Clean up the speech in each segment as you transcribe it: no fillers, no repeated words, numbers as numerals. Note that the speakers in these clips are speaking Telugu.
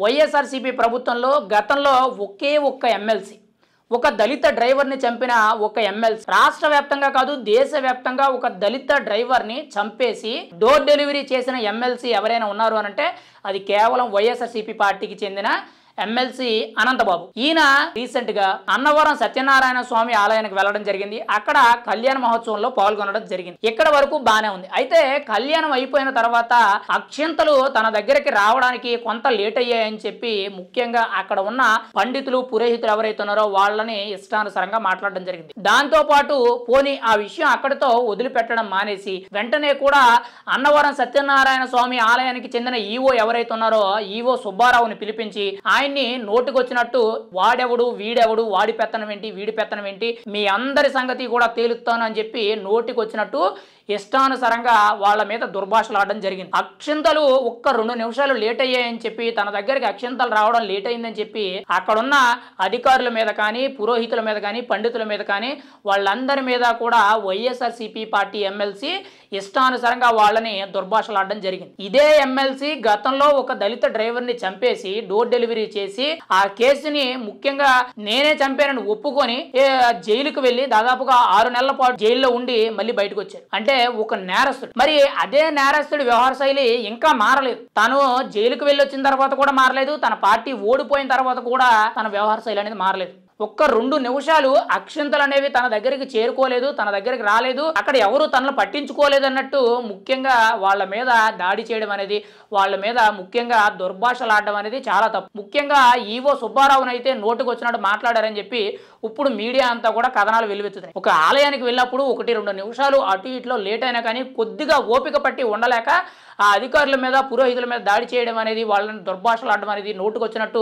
వైఎస్ఆర్సీపీ ప్రభుత్వంలో గతంలో ఒకే ఒక్క ఎమ్మెల్సీ ఒక దళిత డ్రైవర్ని చంపిన ఒక ఎమ్మెల్సీ రాష్ట్ర వ్యాప్తంగా కాదు దేశవ్యాప్తంగా ఒక దళిత డ్రైవర్ని చంపేసి డోర్ డెలివరీ చేసిన ఎమ్మెల్సీ ఎవరైనా ఉన్నారు అనంటే అది కేవలం వైఎస్ఆర్సీపీ పార్టీకి చెందిన ఎమ్మెల్సీ అనంతబాబు. ఈయన రీసెంట్ గా అన్నవరం సత్యనారాయణ స్వామి ఆలయానికి వెళ్ళడం జరిగింది. అక్కడ కళ్యాణ మహోత్సవంలో పాల్గొనడం జరిగింది. ఇక్కడ వరకు బానే ఉంది. అయితే కళ్యాణం అయిపోయిన తర్వాత అక్షింతలు తన దగ్గరికి రావడానికి కొంత లేట్ అయ్యాయని చెప్పి ముఖ్యంగా అక్కడ ఉన్న పండితులు పురోహితులు ఎవరైతే ఉన్నారో వాళ్ళని ఇష్టానుసారంగా మాట్లాడడం జరిగింది. దాంతో పాటు పోనీ ఆ విషయం అక్కడితో వదిలిపెట్టడం మానేసి వెంటనే కూడా అన్నవరం సత్యనారాయణ స్వామి ఆలయానికి చెందిన ఈవో ఎవరైతే ఉన్నారో ఈవో సుబ్బారావుని పిలిపించి ఆయన్ని నోటుకొచ్చినట్టు వాడెవడు వీడెవడు వాడి పెత్తనం ఏంటి వీడి పెత్తనం ఏంటి మీ అందరి సంగతి కూడా తేలుస్తాను అని చెప్పి నోటికొచ్చినట్టు ఇష్టానుసారంగా వాళ్ళ మీద దుర్భాషలాడడం జరిగింది. అక్షింతలు ఒక్క 2 నిమిషాలు లేట్ అయ్యాయని చెప్పి తన దగ్గరికి అక్షింతలు రావడం లేట్ అయిందని చెప్పి అక్కడున్న అధికారుల మీద కానీ పురోహితుల మీద కానీ పండితుల మీద కానీ వాళ్ళందరి మీద కూడా వైఎస్ఆర్సీపీ పార్టీ ఎమ్మెల్సీ ఇష్టానుసారంగా వాళ్ళని దుర్భాషలాడడం జరిగింది. ఇదే ఎమ్మెల్సీ గతంలో ఒక దళిత డ్రైవర్ని చంపేసి డోర్ డెలివరీ చేసి ఆ కేసుని ముఖ్యంగా నేనే చంపానని ఒప్పుకొని జైలుకు వెళ్లి దాదాపుగా 6 నెలల పాటు జైల్లో ఉండి మళ్ళీ బయటకు వచ్చారు. అంటే ఒక నేరస్తుడు. మరి అదే నేరస్తుడి వ్యవహార శైలి ఇంకా మారలేదు. తను జైలుకు వెళ్ళి వచ్చిన తర్వాత కూడా మారలేదు. తన పార్టీ ఓడిపోయిన తర్వాత కూడా తన వ్యవహార శైలి అనేది మారలేదు. ఒక్క 2 నిమిషాలు అక్షింతలు అనేవి తన దగ్గరికి చేరుకోలేదు, తన దగ్గరికి రాలేదు, అక్కడ ఎవరు తనను పట్టించుకోలేదు అన్నట్టు ముఖ్యంగా వాళ్ళ మీద దాడి చేయడం అనేది, వాళ్ళ మీద ముఖ్యంగా దుర్భాషలాడడం అనేది చాలా తప్పు. ముఖ్యంగా ఈవో సుబ్బారావుని అయితే నోటుకు వచ్చినట్టు మాట్లాడారని చెప్పి ఇప్పుడు మీడియా అంతా కూడా కథనాలు వెలువెత్తుతాయి. ఒక ఆలయానికి వెళ్ళినప్పుడు 1-2 నిమిషాలు అటు ఇట్లో లేట్ అయినా కానీ కొద్దిగా ఓపిక పట్టి ఉండలేక ఆ అధికారుల మీద పురోహితుల మీద దాడి చేయడం అనేది, వాళ్ళని దుర్భాషలాడడం అనేది, నోటుకొచ్చినట్టు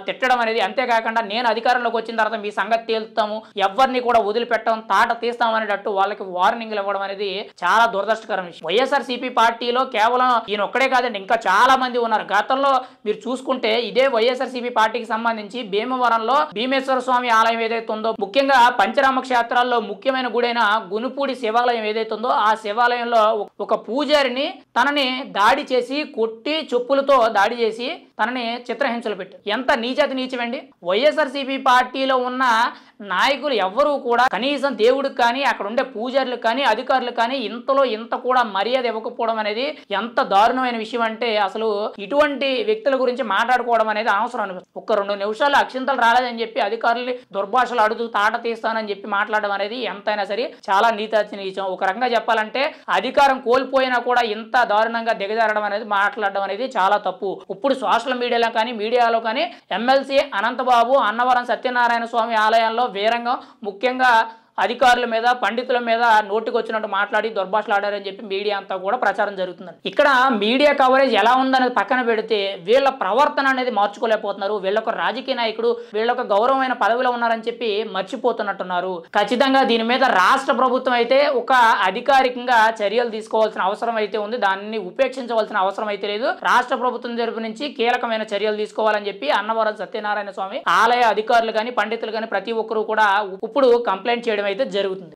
తిట్టడం అనేది, అంతేకాకుండా నేను అధికారంలోకి వచ్చిన తర్వాత మీ సంగతి తేలుతాము, ఎవరిని కూడా వదిలిపెట్టం, తాట తీస్తాం అనేటట్టు వాళ్ళకి వార్నింగ్లు ఇవ్వడం అనేది చాలా దురదృష్టకరం విషయం. వైఎస్ఆర్సీపీ పార్టీలో కేవలం ఈయన ఒక్కడే కాదండి, ఇంకా చాలా మంది ఉన్నారు. గతంలో మీరు చూసుకుంటే ఇదే వైఎస్ఆర్సీపీ పార్టీకి సంబంధించి భీమవరంలో భీమేశ్వర స్వామి ఆలయం ఏదైతే ఉందో, ముఖ్యంగా పంచరామ క్షేత్రాల్లో ముఖ్యమైన గుడైన గునుపూడి శివాలయం ఏదైతే ఉందో ఆ శివాలయంలో ఒక పూజారిని తనని దాడి చేసి కొట్టి చెప్పులతో దాడి చేసి తనని చిత్రహింసలు పెట్టారు. ఎంత నీచతి నీచమండి. వైఎస్ఆర్సీపీ పార్టీలో ఉన్న నాయకులు ఎవ్వరూ కూడా కనీసం దేవుడికి కానీ అక్కడ ఉండే పూజారులకు కానీ అధికారులకు కానీ ఇంతలో ఇంత కూడా మర్యాద ఇవ్వకపోవడం అనేది ఎంత దారుణమైన విషయం అంటే అసలు ఇటువంటి వ్యక్తుల గురించి మాట్లాడుకోవడం అనేది అవసరం అనిపిస్తుంది. ఒక్క 2 నిమిషాలు అక్షింతలు రాలేదని చెప్పి అధికారులు దుర్భాషలు అడుగుతూ తాట తీస్తానని చెప్పి మాట్లాడడం అనేది ఎంతైనా సరే చాలా నీతి నీచం. ఒక రకంగా చెప్పాలంటే అధికారం కోల్పోయినా కూడా ఇంత దారుణంగా దిగజారడం అనేది మాట్లాడడం అనేది చాలా తప్పు. ఇప్పుడు సోషల్ మీడియాలో కానీ మీడియాలో కానీ ఎమ్మెల్సీ అనంతబాబు అన్నవరం సత్యనారాయణ స్వామి ఆలయంలో వీరంగం ముఖ్యంగా అధికారుల మీద పండితుల మీద నోటికొచ్చినట్టు మాట్లాడి దుర్భాషలాడారని చెప్పి మీడియా అంతా కూడా ప్రచారం జరుగుతుంది. ఇక్కడ మీడియా కవరేజ్ ఎలా ఉందనేది పక్కన పెడితే వీళ్ళ ప్రవర్తన అనేది మార్చుకోలేకపోతున్నారు. వీళ్ళొక రాజకీయ నాయకుడు, వీళ్ళొక గౌరవమైన పదవిలో ఉన్నారని చెప్పి మర్చిపోతున్నట్టున్నారు. ఖచ్చితంగా దీని మీద రాష్ట్ర ప్రభుత్వం అయితే ఒక అధికారికంగా చర్యలు తీసుకోవాల్సిన అవసరం అయితే ఉంది. దాన్ని ఉపేక్షించవలసిన అవసరం అయితే లేదు. రాష్ట్ర ప్రభుత్వం తరపు నుంచి కీలకమైన చర్యలు తీసుకోవాలని చెప్పి అన్నవరం సత్యనారాయణ స్వామి ఆలయ అధికారులు కానీ పండితులు కానీ ప్రతి ఒక్కరూ కూడా ఇప్పుడు కంప్లైంట్ చేయడం అయితే జరుగుతుంది.